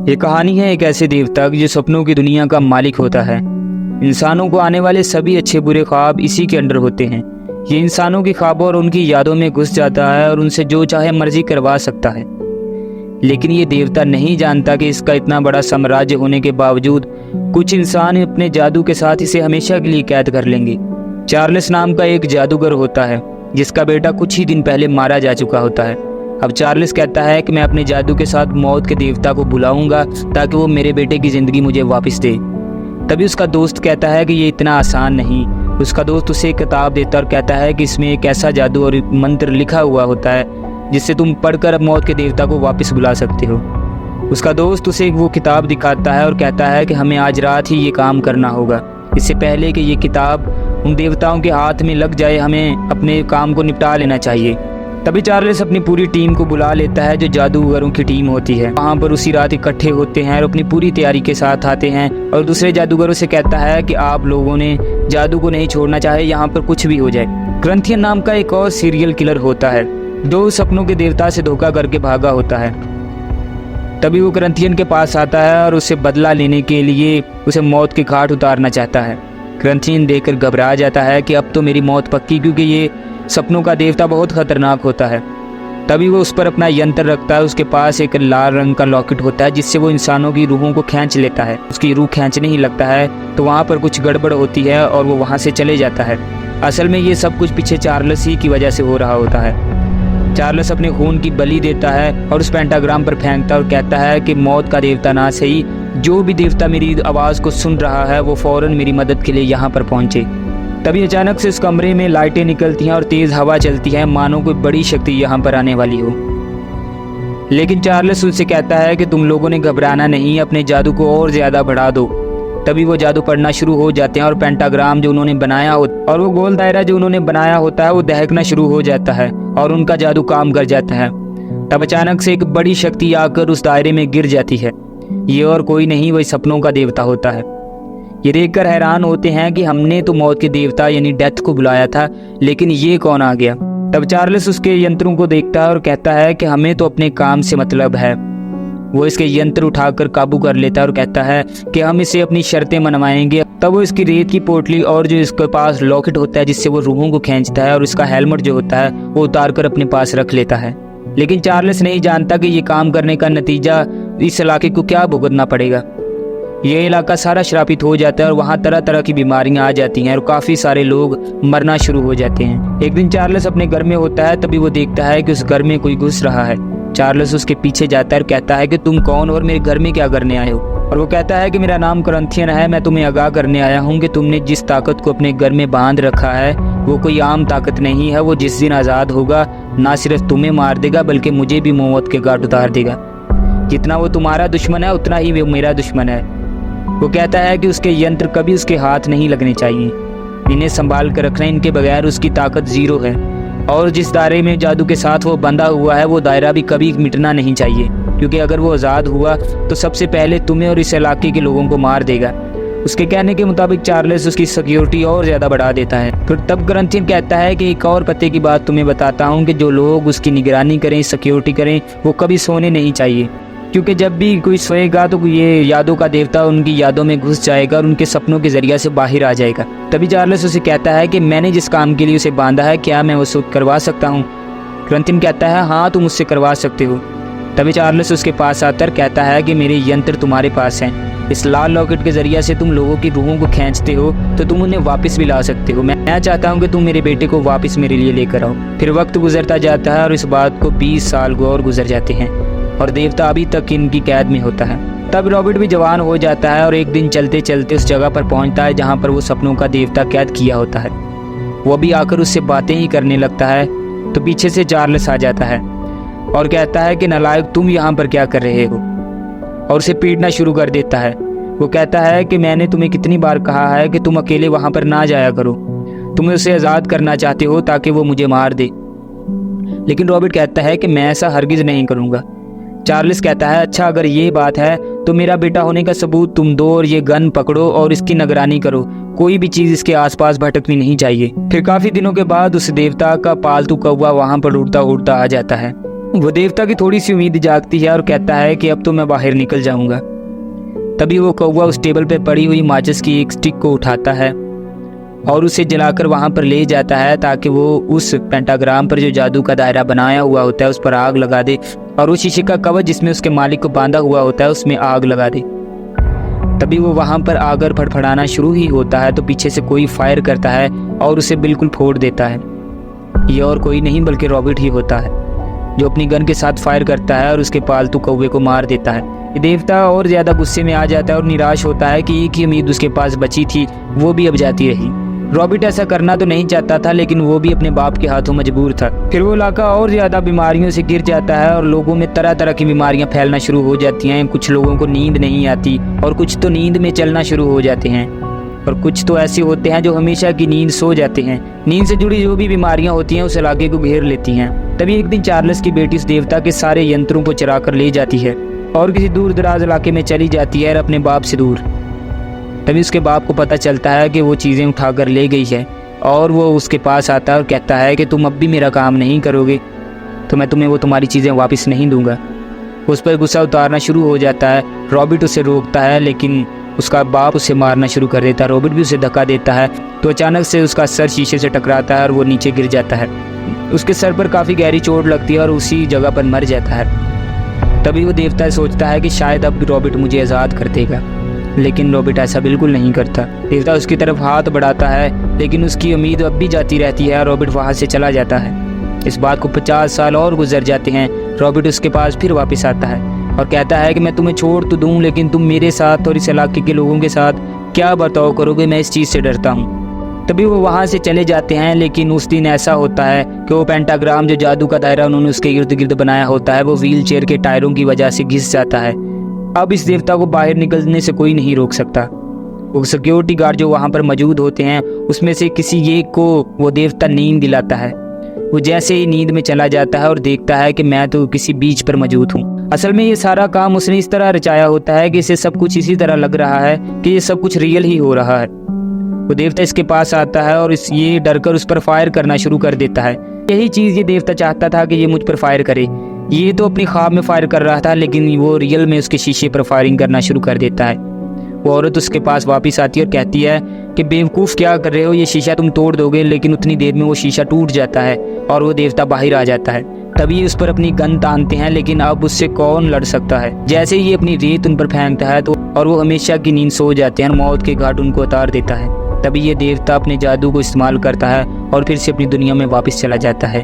ये कहानी है एक ऐसे देवता की जो सपनों की दुनिया का मालिक होता है। इंसानों को आने वाले सभी अच्छे बुरे ख्वाब इसी के अंडर होते हैं। ये इंसानों की ख्वाबों और उनकी यादों में घुस जाता है और उनसे जो चाहे मर्जी करवा सकता है। लेकिन ये देवता नहीं जानता कि इसका इतना बड़ा साम्राज्य होने के बावजूद कुछ इंसान अपने जादू के साथ इसे हमेशा के लिए कैद कर लेंगे। चार्ल्स नाम का एक जादूगर होता है जिसका बेटा कुछ ही दिन पहले मारा जा चुका होता है। अब चार्ल्स कहता है कि मैं अपने जादू के साथ मौत के देवता को बुलाऊंगा ताकि वो मेरे बेटे की ज़िंदगी मुझे वापस दे। तभी उसका दोस्त कहता है कि ये इतना आसान नहीं। उसका दोस्त उसे एक किताब देता है और कहता है कि इसमें एक ऐसा जादू और मंत्र लिखा हुआ होता है जिससे तुम पढ़कर मौत के देवता को वापस बुला सकते हो। उसका दोस्त उसे वो किताब दिखाता है और कहता है कि हमें आज रात ही ये काम करना होगा, इससे पहले कि ये किताब उन देवताओं के हाथ में लग जाए। हमें अपने काम को निपटा लेना चाहिए। तभी चार्ल्स अपनी पूरी टीम को बुला लेता है जो जादूगरों की टीम होती है। वहाँ पर उसी रात इकट्ठे होते हैं और अपनी पूरी तैयारी के साथ आते हैं और दूसरे जादूगरों से कहता है कि आप लोगों ने जादू को नहीं छोड़ना, चाहे यहाँ पर कुछ भी हो जाए। ग्रंथियन नाम का एक और सीरियल किलर होता है जो सपनों के देवता से धोखा करके भागा होता है। तभी वो ग्रंथियन के पास आता है और उससे बदला लेने के लिए उसे मौत के घाट उतारना चाहता है। ग्रंथियन देखकर घबरा जाता है कि अब तो मेरी मौत पक्की, क्योंकि ये सपनों का देवता बहुत खतरनाक होता है। तभी वो उस पर अपना यंत्र रखता है। उसके पास एक लाल रंग का लॉकेट होता है जिससे वो इंसानों की रूहों को खींच लेता है। उसकी रूह खींचने ही लगता है तो वहाँ पर कुछ गड़बड़ होती है और वो वहाँ से चले जाता है। असल में ये सब कुछ पीछे चार्ल्स ही की वजह से हो रहा होता है। चार्ल्स अपने खून की बलि देता है और उस पेंटाग्राम पर फेंकता है और कहता है कि मौत का देवता ना सही, जो भी देवता मेरी आवाज़ को सुन रहा है वो फ़ौरन मेरी मदद के लिए यहाँ पर पहुँचे। तभी अचानक से उस कमरे में लाइटें निकलती हैं और तेज़ हवा चलती है, मानो कोई बड़ी शक्ति यहाँ पर आने वाली हो। लेकिन चार्ल्स उनसे कहता है कि तुम लोगों ने घबराना नहीं, अपने जादू को और ज़्यादा बढ़ा दो। तभी वो जादू पढ़ना शुरू हो जाते हैं और पेंटाग्राम जो उन्होंने बनाया होता और वो गोल दायरा जो उन्होंने बनाया होता है वो दहकना शुरू हो जाता है और उनका जादू काम कर जाता है। तब अचानक से एक बड़ी शक्ति आकर उस दायरे में गिर जाती है। ये और कोई नहीं, वही सपनों का देवता होता है। ये देखकर हैरान होते हैं कि हमने तो मौत के देवता यानी डेथ को बुलाया था, लेकिन ये कौन आ गया। तब चार्ल्स उसके यंत्रों को देखता है और कहता है कि हमें तो अपने काम से मतलब है। वो इसके यंत्र उठाकर काबू कर लेता है और कहता है कि हम इसे अपनी शर्तें मनवाएंगे। तब वो इसकी रेत की पोटली और जो इसके पास लॉकेट होता है जिससे वो रूहों को खींचता है और इसका हेलमेट जो होता है वो उतार कर अपने पास रख लेता है। लेकिन चार्ल्स नहीं जानता कि ये काम करने का नतीजा इस इलाके को क्या भुगतना पड़ेगा। ये इलाका सारा श्रापित हो जाता है और वहाँ तरह तरह की बीमारियाँ आ जाती हैं और काफ़ी सारे लोग मरना शुरू हो जाते हैं। एक दिन चार्ल्स अपने घर में होता है, तभी वो देखता है कि उस घर में कोई घुस रहा है। चार्ल्स उसके पीछे जाता है और कहता है कि तुम कौन और मेरे घर में क्या करने आए हो। और वो कहता है कि मेरा नाम ग्रंथियन है, मैं तुम्हें आगाह करने आया हूँ कि तुमने जिस ताकत को अपने घर में बांध रखा है वो कोई आम ताकत नहीं है। वो जिस दिन आज़ाद होगा ना सिर्फ तुम्हें मार देगा बल्कि मुझे भी मौत के घाट उतार देगा। जितना वो तुम्हारा दुश्मन है उतना ही वो मेरा दुश्मन है। वो कहता है कि उसके यंत्र कभी उसके हाथ नहीं लगने चाहिए, इन्हें संभाल कर रखना, इनके बगैर उसकी ताकत ज़ीरो है। और जिस दायरे में जादू के साथ वो बंधा हुआ है वो दायरा भी कभी मिटना नहीं चाहिए, क्योंकि अगर वो आज़ाद हुआ तो सबसे पहले तुम्हें और इस इलाके के लोगों को मार देगा। उसके कहने के मुताबिक चार्ल्स उसकी सिक्योरिटी और ज़्यादा बढ़ा देता है। फिर तब ग्रंथियन कहता है कि एक और पते की बात तुम्हें बताता हूँ कि जो लोग उसकी निगरानी करें, सिक्योरिटी करें, वो कभी सोने नहीं चाहिए, क्योंकि जब भी कोई सोएगा तो ये यादों का देवता उनकी यादों में घुस जाएगा और उनके सपनों के जरिए से बाहर आ जाएगा। तभी चार्ल्स उसे कहता है कि मैंने जिस काम के लिए उसे बांधा है क्या मैं उसे करवा सकता हूँ। ग्रंथियन कहता है हाँ तुम उससे करवा सकते हो। तभी चार्ल्स उसके पास आकर कहता है कि मेरे यंत्र तुम्हारे पास हैं, इस लाल लॉकेट के जरिए से तुम लोगों की रूहों को खींचते हो तो तुम उन्हें वापस भी ला सकते हो। मैं चाहता हूँ कि तुम मेरे बेटे को वापस मेरे लिए लेकर आओ। फिर वक्त गुजरता जाता है और इस बात को 20 साल और गुजर जाते हैं और देवता अभी तक इनकी कैद में होता है। तब रॉबर्ट भी जवान हो जाता है और एक दिन चलते चलते उस जगह पर पहुंचता है जहां पर वो सपनों का देवता कैद किया होता है। वो भी आकर उससे बातें ही करने लगता है तो पीछे से चार्ल्स आ जाता है और कहता है कि नालायक तुम यहाँ पर क्या कर रहे हो, और उसे पीटना शुरू कर देता है। वो कहता है कि मैंने तुम्हें कितनी बार कहा है कि तुम अकेले वहाँ पर ना जाया करो, तुम्हें उसे आज़ाद करना चाहते हो ताकि वो मुझे मार दे। लेकिन रॉबर्ट कहता है कि मैं ऐसा हरगिज़ नहीं करूँगा। चार्ल्स कहता है अच्छा अगर ये बात है तो मेरा बेटा होने का सबूत तुम दो और ये गन पकड़ो और इसकी निगरानी करो, कोई भी चीज़ इसके आसपास भटकनी नहीं चाहिए। फिर काफ़ी दिनों के बाद उस देवता का पालतू कौवा वहाँ पर उड़ता उड़ता आ जाता है वो देवता की थोड़ी सी उम्मीद जागती है और कहता है कि अब तो मैं बाहर निकल जाऊंगा। तभी वो कौवा उस टेबल पे पड़ी हुई माचिस की एक स्टिक को उठाता है और उसे जलाकर वहाँ पर ले जाता है ताकि वो उस पेंटाग्राम पर जो जादू का दायरा बनाया हुआ होता है उस पर आग लगा दे और उस शीशे का कवच जिसमें उसके मालिक को बांधा हुआ होता है उसमें आग लगा दे। तभी वो वहाँ पर आगर फड़फड़ाना शुरू ही होता है तो पीछे से कोई फायर करता है और उसे बिल्कुल फोड़ देता है। ये और कोई नहीं बल्कि रॉबिट ही होता है जो अपनी गन के साथ फायर करता है और उसके पालतू कौवे को मार देता है। ये देवता और ज़्यादा गुस्से में आ जाता है और निराश होता है कि एक ही उम्मीद उसके पास बची थी वो भी अब जाती रही। रॉबिट ऐसा करना तो नहीं चाहता था लेकिन वो भी अपने बाप के हाथों मजबूर था। फिर वो इलाका और ज़्यादा बीमारियों से घिर जाता है और लोगों में तरह तरह की बीमारियां फैलना शुरू हो जाती हैं। कुछ लोगों को नींद नहीं आती और कुछ तो नींद में चलना शुरू हो जाते हैं और कुछ तो ऐसे होते हैं जो हमेशा की नींद सो जाते हैं। नींद से जुड़ी जो भी बीमारियां होती हैं उस इलाके को घेर लेती हैं। तभी एक दिन चार्ल्स की बेटी उस देवता के सारे यंत्रों को चुरा कर ले जाती है और किसी दूर दराज इलाके में चली जाती है अपने बाप से दूर। तभी उसके बाप को पता चलता है कि वो चीज़ें उठाकर ले गई है और वो उसके पास आता है और कहता है कि तुम अब भी मेरा काम नहीं करोगे तो मैं तुम्हें वो तुम्हारी चीज़ें वापस नहीं दूंगा। उस पर गुस्सा उतारना शुरू हो जाता है। रॉबिट उसे रोकता है लेकिन उसका बाप उसे मारना शुरू कर देता है। रॉबिट भी उसे धक्का देता है तो अचानक से उसका सर शीशे से टकराता है और वो नीचे गिर जाता है। उसके सर पर काफ़ी गहरी चोट लगती है और उसी जगह पर मर जाता है। तभी वो देवता सोचता है कि शायद अब रॉबिट मुझे आज़ाद कर देगा लेकिन रॉबिट ऐसा बिल्कुल नहीं करता। देवता उसकी तरफ हाथ बढ़ाता है लेकिन उसकी उम्मीद अब भी जाती रहती है और रॉबिट वहाँ से चला जाता है। इस बात को 50 साल और गुजर जाते हैं। रॉबिट उसके पास फिर वापस आता है और कहता है कि मैं तुम्हें छोड़ तो दूं लेकिन तुम मेरे साथ और इस इलाके के लोगों के साथ क्या बर्ताव करोगे, मैं इस चीज़ से डरता हूँ। तभी वो वहाँ से चले जाते हैं लेकिन उस दिन ऐसा होता है कि वो पेंटाग्राम जो जादू का दायरा उन्होंने उसके इर्द गिर्द बनाया होता है वो व्हील चेयर के टायरों की वजह से घिस जाता है। अब इस देवता को बाहर निकलने से कोई नहीं रोक सकता। वो सिक्योरिटी गार्ड जो वहाँ पर मौजूद होते हैं उसमें से किसी एक को वो देवता नींद दिलाता है। वो जैसे ही नींद में चला जाता है और देखता है कि मैं तो किसी बीच पर मौजूद हूँ। असल में ये सारा काम उसने इस तरह रचाया होता है कि इसे सब कुछ इसी तरह लग रहा है कि ये सब कुछ रियल ही हो रहा है। वो देवता इसके पास आता है और ये डरकर उस पर फायर करना शुरू कर देता है। यही चीज़ ये देवता चाहता था कि ये मुझ पर फायर करे। ये तो अपनी ख्वाब में फायर कर रहा था लेकिन वो रियल में उसके शीशे पर फायरिंग करना शुरू कर देता है। वो औरत उसके पास वापस आती है और कहती है कि बेवकूफ़ क्या कर रहे हो, ये शीशा तुम तोड़ दोगे। लेकिन उतनी देर में वो शीशा टूट जाता है और वो देवता बाहर आ जाता है। तभी उस पर अपनी गन तानते हैं लेकिन अब उससे कौन लड़ सकता है। जैसे ही ये अपनी रेत उन पर फेंकता है तो और वो हमेशा की नींद सो जाते हैं और मौत के घाट उनको उतार देता है। तभी ये देवता अपने जादू को इस्तेमाल करता है और फिर से अपनी दुनिया में वापस चला जाता है।